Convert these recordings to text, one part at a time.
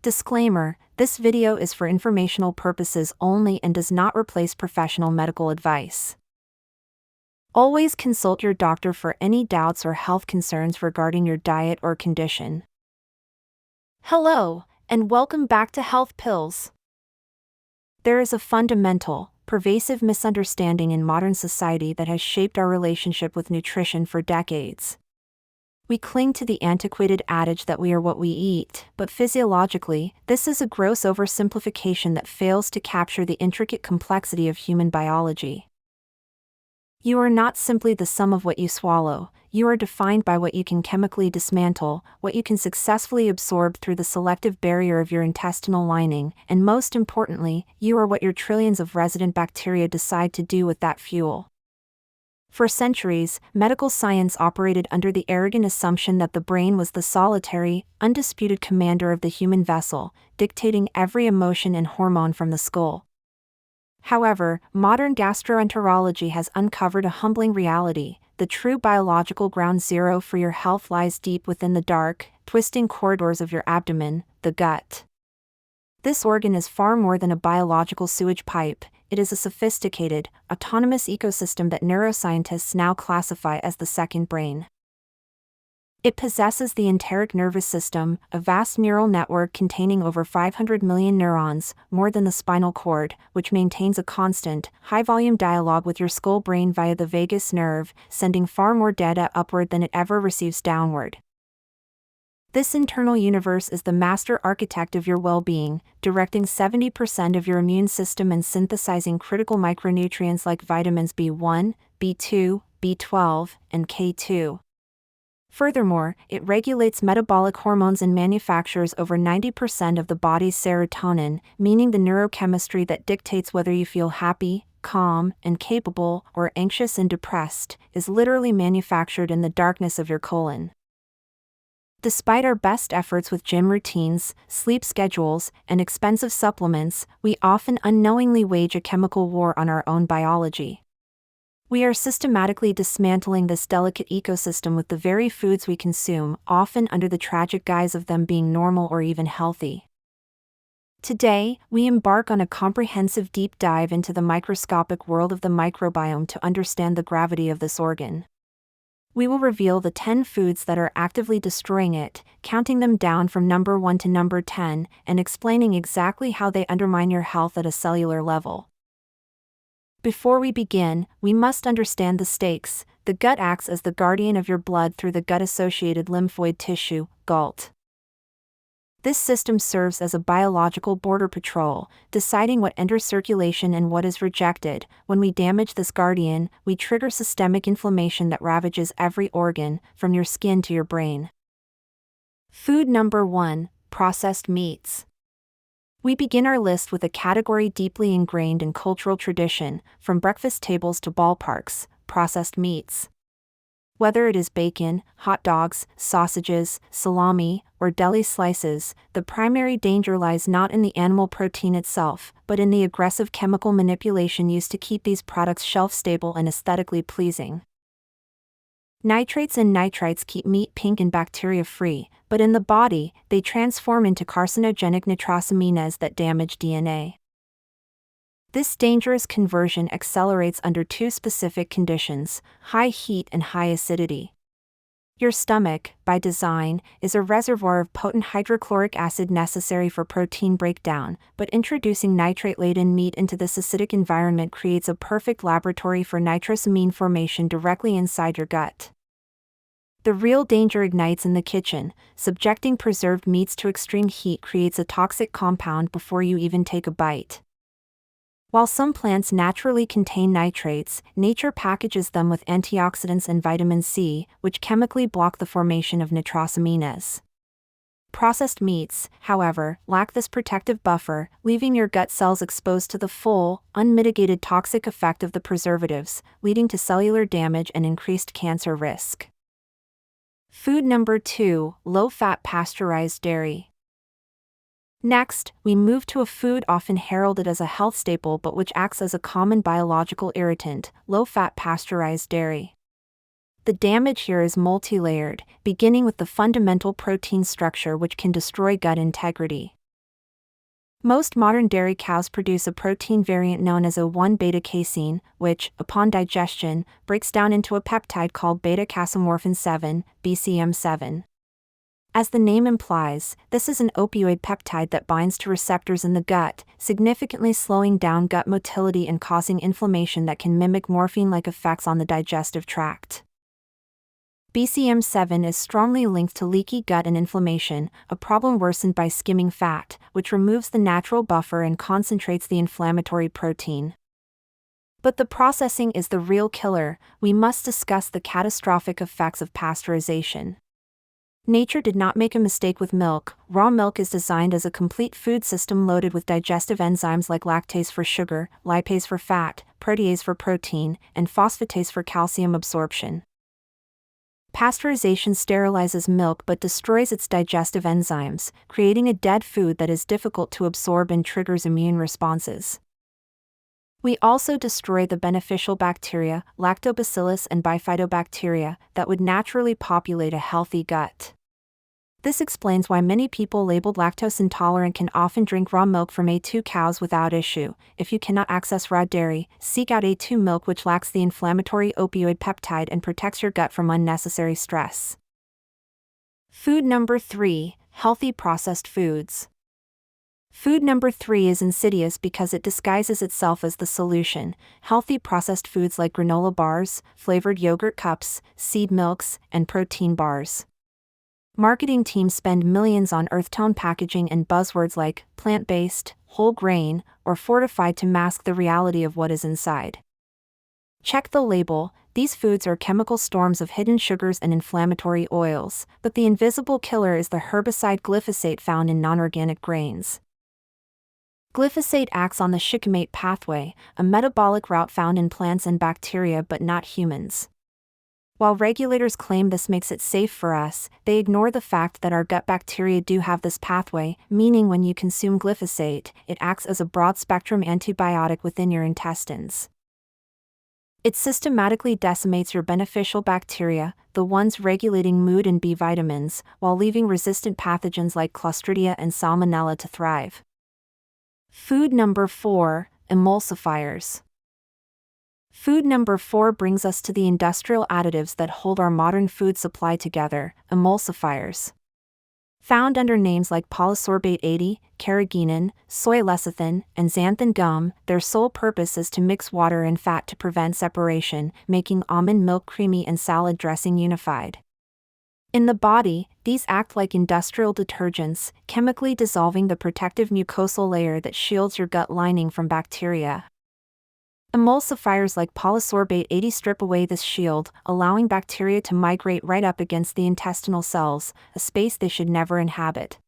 Disclaimer: this video is for informational purposes only and does not replace professional medical advice. Always consult your doctor for any doubts or health concerns regarding your diet or condition. Hello, and welcome back to Health Pills. There is a fundamental, pervasive misunderstanding in modern society that has shaped our relationship with nutrition for decades. We cling to the antiquated adage that we are what we eat, but physiologically, this is a gross oversimplification that fails to capture the intricate complexity of human biology. You are not simply the sum of what you swallow, you are defined by what you can chemically dismantle, what you can successfully absorb through the selective barrier of your intestinal lining, and most importantly, you are what your trillions of resident bacteria decide to do with that fuel. For centuries, medical science operated under the arrogant assumption that the brain was the solitary, undisputed commander of the human vessel, dictating every emotion and hormone from the skull. However, modern gastroenterology has uncovered a humbling reality: the true biological ground zero for your health lies deep within the dark, twisting corridors of your abdomen, the gut. This organ is far more than a biological sewage pipe. It is a sophisticated, autonomous ecosystem that neuroscientists now classify as the second brain. It possesses the enteric nervous system, a vast neural network containing over 500 million neurons, more than the spinal cord, which maintains a constant, high-volume dialogue with your skull brain via the vagus nerve, sending far more data upward than it ever receives downward. This internal universe is the master architect of your well-being, directing 70% of your immune system and synthesizing critical micronutrients like vitamins B1, B2, B12, and K2. Furthermore, it regulates metabolic hormones and manufactures over 90% of the body's serotonin, meaning the neurochemistry that dictates whether you feel happy, calm, and capable, or anxious and depressed, is literally manufactured in the darkness of your colon. Despite our best efforts with gym routines, sleep schedules, and expensive supplements, we often unknowingly wage a chemical war on our own biology. We are systematically dismantling this delicate ecosystem with the very foods we consume, often under the tragic guise of them being normal or even healthy. Today, we embark on a comprehensive deep dive into the microscopic world of the microbiome to understand the gravity of this organ. We will reveal the 10 foods that are actively destroying it, counting them down from number 1 to number 10, and explaining exactly how they undermine your health at a cellular level. Before we begin, we must understand the stakes. The gut acts as the guardian of your blood through the gut-associated lymphoid tissue, GALT. This system serves as a biological border patrol, deciding what enters circulation and what is rejected. When we damage this guardian, we trigger systemic inflammation that ravages every organ, from your skin to your brain. Food number 1: processed meats. We begin our list with a category deeply ingrained in cultural tradition, from breakfast tables to ballparks: processed meats. Whether it is bacon, hot dogs, sausages, salami, or deli slices, the primary danger lies not in the animal protein itself, but in the aggressive chemical manipulation used to keep these products shelf-stable and aesthetically pleasing. Nitrates and nitrites keep meat pink and bacteria-free, but in the body, they transform into carcinogenic nitrosamines that damage DNA. This dangerous conversion accelerates under two specific conditions: high heat and high acidity. Your stomach, by design, is a reservoir of potent hydrochloric acid necessary for protein breakdown, but introducing nitrate-laden meat into this acidic environment creates a perfect laboratory for nitrosamine formation directly inside your gut. The real danger ignites in the kitchen. Subjecting preserved meats to extreme heat creates a toxic compound before you even take a bite. While some plants naturally contain nitrates, nature packages them with antioxidants and vitamin C, which chemically block the formation of nitrosamines. Processed meats, however, lack this protective buffer, leaving your gut cells exposed to the full, unmitigated toxic effect of the preservatives, leading to cellular damage and increased cancer risk. Food number 2: low-fat pasteurized dairy. Next, we move to a food often heralded as a health staple but which acts as a common biological irritant: low-fat pasteurized dairy. The damage here is multi-layered, beginning with the fundamental protein structure which can destroy gut integrity. Most modern dairy cows produce a protein variant known as O1-beta-casein, which, upon digestion, breaks down into a peptide called beta-casomorphin 7, BCM7. As the name implies, this is an opioid peptide that binds to receptors in the gut, significantly slowing down gut motility and causing inflammation that can mimic morphine-like effects on the digestive tract. BCM7 is strongly linked to leaky gut and inflammation, a problem worsened by skimming fat, which removes the natural buffer and concentrates the inflammatory protein. But the processing is the real killer. We must discuss the catastrophic effects of pasteurization. Nature did not make a mistake with milk. Raw milk is designed as a complete food system loaded with digestive enzymes like lactase for sugar, lipase for fat, protease for protein, and phosphatase for calcium absorption. Pasteurization sterilizes milk but destroys its digestive enzymes, creating a dead food that is difficult to absorb and triggers immune responses. We also destroy the beneficial bacteria, lactobacillus and bifidobacteria, that would naturally populate a healthy gut. This explains why many people labeled lactose intolerant can often drink raw milk from A2 cows without issue. If you cannot access raw dairy, seek out A2 milk, which lacks the inflammatory opioid peptide and protects your gut from unnecessary stress. Food number 3, healthy processed foods. Food number 3 is insidious because it disguises itself as the solution. Healthy processed foods like granola bars, flavored yogurt cups, seed milks, and protein bars. Marketing teams spend millions on earth tone packaging and buzzwords like plant-based, whole grain, or fortified to mask the reality of what is inside. Check the label. These foods are chemical storms of hidden sugars and inflammatory oils, but the invisible killer is the herbicide glyphosate found in non-organic grains. Glyphosate acts on the shikimate pathway, a metabolic route found in plants and bacteria but not humans. While regulators claim this makes it safe for us, they ignore the fact that our gut bacteria do have this pathway, meaning when you consume glyphosate, it acts as a broad-spectrum antibiotic within your intestines. It systematically decimates your beneficial bacteria, the ones regulating mood and B vitamins, while leaving resistant pathogens like Clostridia and Salmonella to thrive. Food number 4, emulsifiers. Food number 4 brings us to the industrial additives that hold our modern food supply together, emulsifiers. Found under names like polysorbate 80, carrageenan, soy lecithin, and xanthan gum, their sole purpose is to mix water and fat to prevent separation, making almond milk creamy and salad dressing unified. In the body, these act like industrial detergents, chemically dissolving the protective mucosal layer that shields your gut lining from bacteria. Emulsifiers like polysorbate 80 strip away this shield, allowing bacteria to migrate right up against the intestinal cells, a space they should never inhabit.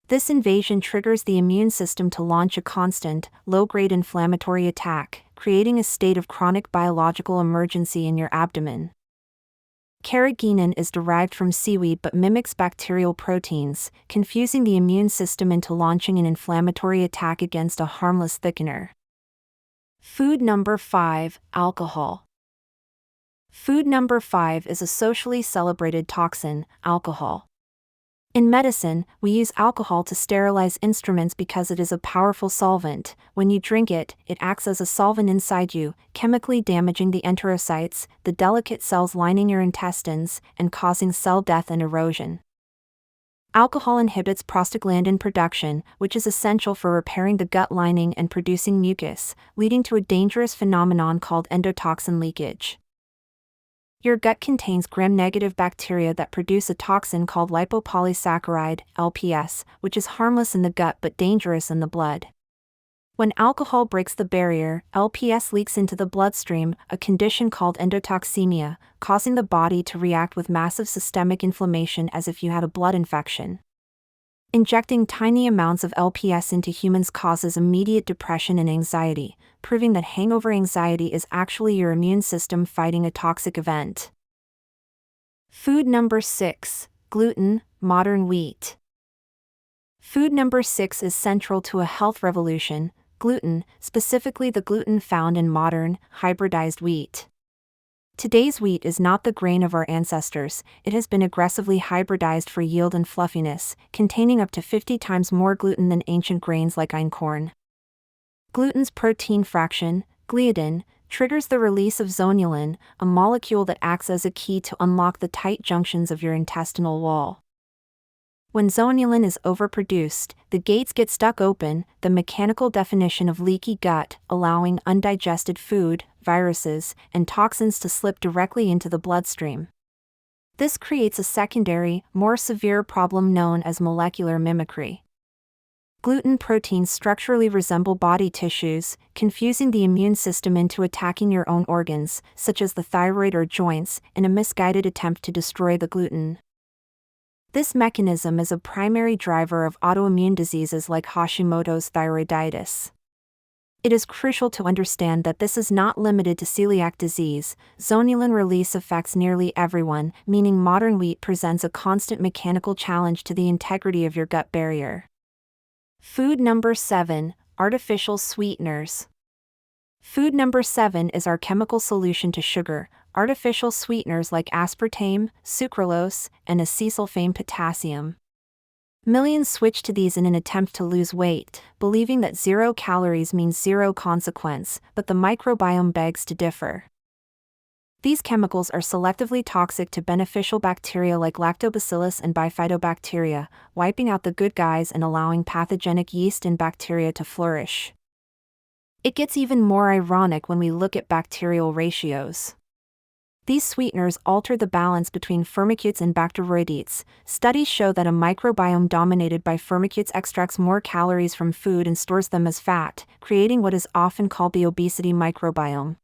This invasion triggers the immune system to launch a constant, low-grade inflammatory attack, creating a state of chronic biological emergency in your abdomen. Carrageenan is derived from seaweed but mimics bacterial proteins, confusing the immune system into launching an inflammatory attack against a harmless thickener. Food number 5, alcohol. Food number 5 is a socially celebrated toxin, alcohol. In medicine, we use alcohol to sterilize instruments because it is a powerful solvent. When you drink it, it acts as a solvent inside you, chemically damaging the enterocytes, the delicate cells lining your intestines, and causing cell death and erosion. Alcohol inhibits prostaglandin production, which is essential for repairing the gut lining and producing mucus, leading to a dangerous phenomenon called endotoxin leakage. Your gut contains gram-negative bacteria that produce a toxin called lipopolysaccharide, LPS, which is harmless in the gut but dangerous in the blood. When alcohol breaks the barrier, LPS leaks into the bloodstream, a condition called endotoxemia, causing the body to react with massive systemic inflammation as if you had a blood infection. Injecting tiny amounts of LPS into humans causes immediate depression and anxiety, proving that hangover anxiety is actually your immune system fighting a toxic event. Food number 6, gluten, modern wheat. Food number 6 is central to a health revolution, gluten, specifically the gluten found in modern, hybridized wheat. Today's wheat is not the grain of our ancestors, it has been aggressively hybridized for yield and fluffiness, containing up to 50 times more gluten than ancient grains like einkorn. Gluten's protein fraction, gliadin, triggers the release of zonulin, a molecule that acts as a key to unlock the tight junctions of your intestinal wall. When zonulin is overproduced, the gates get stuck open, the mechanical definition of leaky gut, allowing undigested food, viruses, and toxins to slip directly into the bloodstream. This creates a secondary, more severe problem known as molecular mimicry. Gluten proteins structurally resemble body tissues, confusing the immune system into attacking your own organs, such as the thyroid or joints, in a misguided attempt to destroy the gluten. This mechanism is a primary driver of autoimmune diseases like Hashimoto's thyroiditis. It is crucial to understand that this is not limited to celiac disease. Zonulin release affects nearly everyone, meaning modern wheat presents a constant mechanical challenge to the integrity of your gut barrier. Food number 7, artificial sweeteners. Food number 7 is our chemical solution to sugar. Artificial sweeteners like aspartame, sucralose, and acesulfame potassium. Millions switch to these in an attempt to lose weight, believing that 0 calories means 0 consequence, but the microbiome begs to differ. These chemicals are selectively toxic to beneficial bacteria like lactobacillus and bifidobacteria, wiping out the good guys and allowing pathogenic yeast and bacteria to flourish. It gets even more ironic when we look at bacterial ratios. These sweeteners alter the balance between firmicutes and bacteroidetes. Studies show that a microbiome dominated by firmicutes extracts more calories from food and stores them as fat, creating what is often called the obesity microbiome.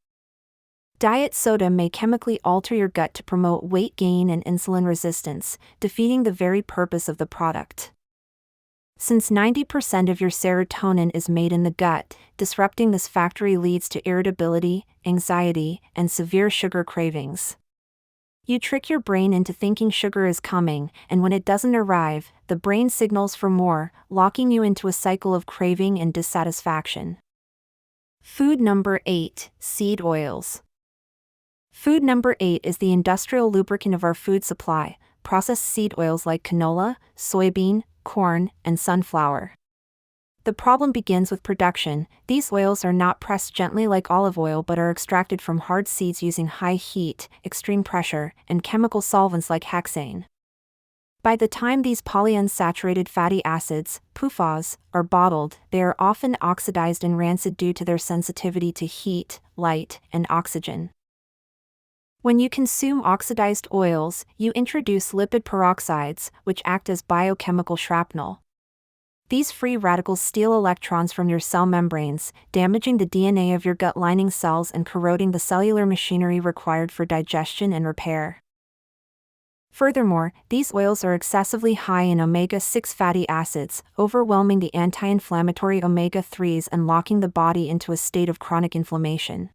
Diet soda may chemically alter your gut to promote weight gain and insulin resistance, defeating the very purpose of the product. Since 90% of your serotonin is made in the gut, disrupting this factory leads to irritability, anxiety, and severe sugar cravings. You trick your brain into thinking sugar is coming, and when it doesn't arrive, the brain signals for more, locking you into a cycle of craving and dissatisfaction. Food number 8, seed oils. Food number 8 is the industrial lubricant of our food supply, processed seed oils like canola, soybean, corn, and sunflower. The problem begins with production. These oils are not pressed gently like olive oil but are extracted from hard seeds using high heat, extreme pressure, and chemical solvents like hexane. By the time these polyunsaturated fatty acids, PUFAs, are bottled, they are often oxidized and rancid due to their sensitivity to heat, light, and oxygen. When you consume oxidized oils, you introduce lipid peroxides, which act as biochemical shrapnel. These free radicals steal electrons from your cell membranes, damaging the DNA of your gut lining cells and corroding the cellular machinery required for digestion and repair. Furthermore, these oils are excessively high in omega-6 fatty acids, overwhelming the anti-inflammatory omega-3s and locking the body into a state of chronic inflammation.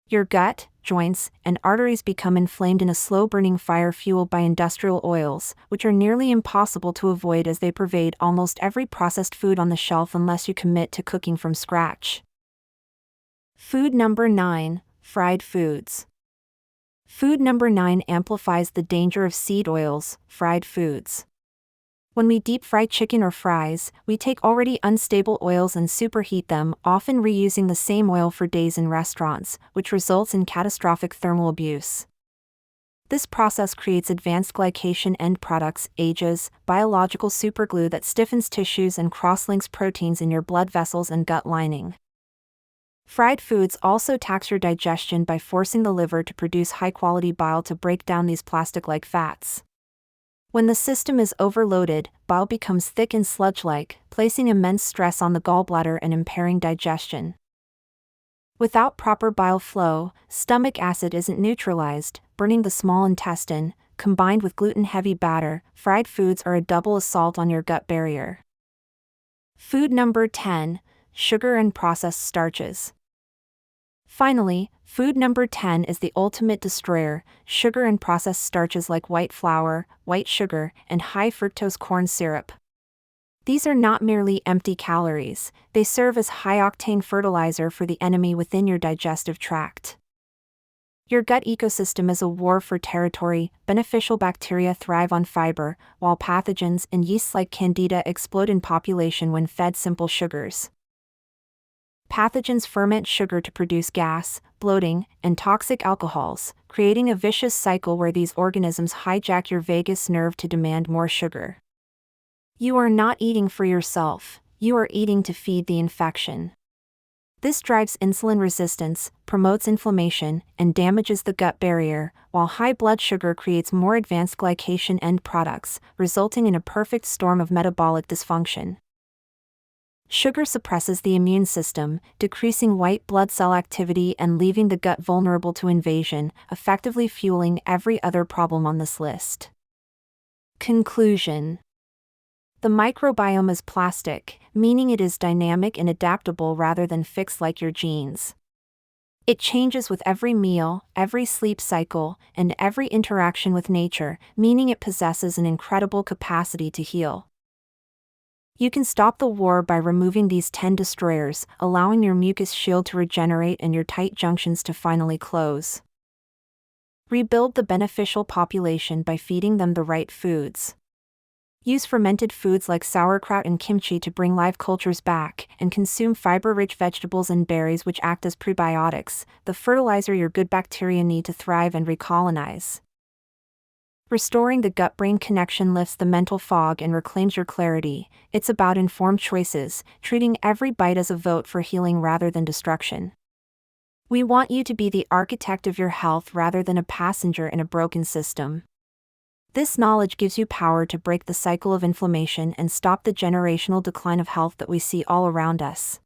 Your gut, joints, and arteries become inflamed in a slow-burning fire fueled by industrial oils, which are nearly impossible to avoid as they pervade almost every processed food on the shelf unless you commit to cooking from scratch. Food number 9, fried foods. Food number 9 amplifies the danger of seed oils, fried foods. When we deep fry chicken or fries, we take already unstable oils and superheat them, often reusing the same oil for days in restaurants, which results in catastrophic thermal abuse. This process creates advanced glycation end products, AGEs, biological superglue that stiffens tissues and cross-links proteins in your blood vessels and gut lining. Fried foods also tax your digestion by forcing the liver to produce high-quality bile to break down these plastic-like fats. When the system is overloaded, bile becomes thick and sludge-like, placing immense stress on the gallbladder and impairing digestion. Without proper bile flow, stomach acid isn't neutralized, burning the small intestine. Combined with gluten-heavy batter, fried foods are a double assault on your gut barrier. Food number 10, sugar and processed starches. Finally, food number 10 is the ultimate destroyer, sugar and processed starches like white flour, white sugar, and high fructose corn syrup. These are not merely empty calories, they serve as high-octane fertilizer for the enemy within your digestive tract. Your gut ecosystem is a war for territory. Beneficial bacteria thrive on fiber, while pathogens and yeasts like Candida explode in population when fed simple sugars. Pathogens ferment sugar to produce gas, bloating, and toxic alcohols, creating a vicious cycle where these organisms hijack your vagus nerve to demand more sugar. You are not eating for yourself, you are eating to feed the infection. This drives insulin resistance, promotes inflammation, and damages the gut barrier, while high blood sugar creates more advanced glycation end products, resulting in a perfect storm of metabolic dysfunction. Sugar suppresses the immune system, decreasing white blood cell activity and leaving the gut vulnerable to invasion, effectively fueling every other problem on this list. Conclusion: the microbiome is plastic, meaning it is dynamic and adaptable rather than fixed like your genes. It changes with every meal, every sleep cycle, and every interaction with nature, meaning it possesses an incredible capacity to heal. You can stop the war by removing these 10 destroyers, allowing your mucus shield to regenerate and your tight junctions to finally close. Rebuild the beneficial population by feeding them the right foods. Use fermented foods like sauerkraut and kimchi to bring live cultures back, and consume fiber-rich vegetables and berries which act as prebiotics, the fertilizer your good bacteria need to thrive and recolonize. Restoring the gut-brain connection lifts the mental fog and reclaims your clarity. It's about informed choices, treating every bite as a vote for healing rather than destruction. We want you to be the architect of your health rather than a passenger in a broken system. This knowledge gives you power to break the cycle of inflammation and stop the generational decline of health that we see all around us.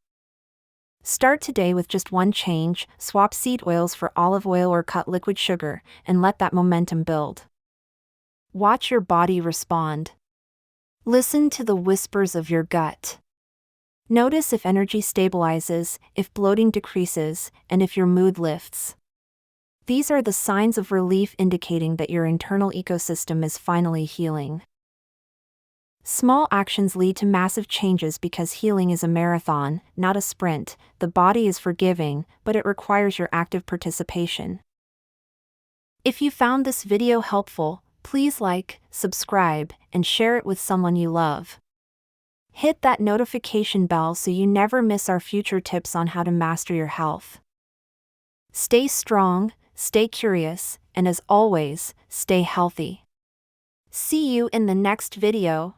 Start today with just one change: swap seed oils for olive oil or cut liquid sugar, and let that momentum build. Watch your body respond. Listen to the whispers of your gut. Notice if energy stabilizes, if bloating decreases, and if your mood lifts. These are the signs of relief indicating that your internal ecosystem is finally healing. Small actions lead to massive changes because healing is a marathon, not a sprint. The body is forgiving, but it requires your active participation. If you found this video helpful, please like, subscribe, and share it with someone you love. Hit that notification bell so you never miss our future tips on how to master your health. Stay strong, stay curious, and as always, stay healthy. See you in the next video.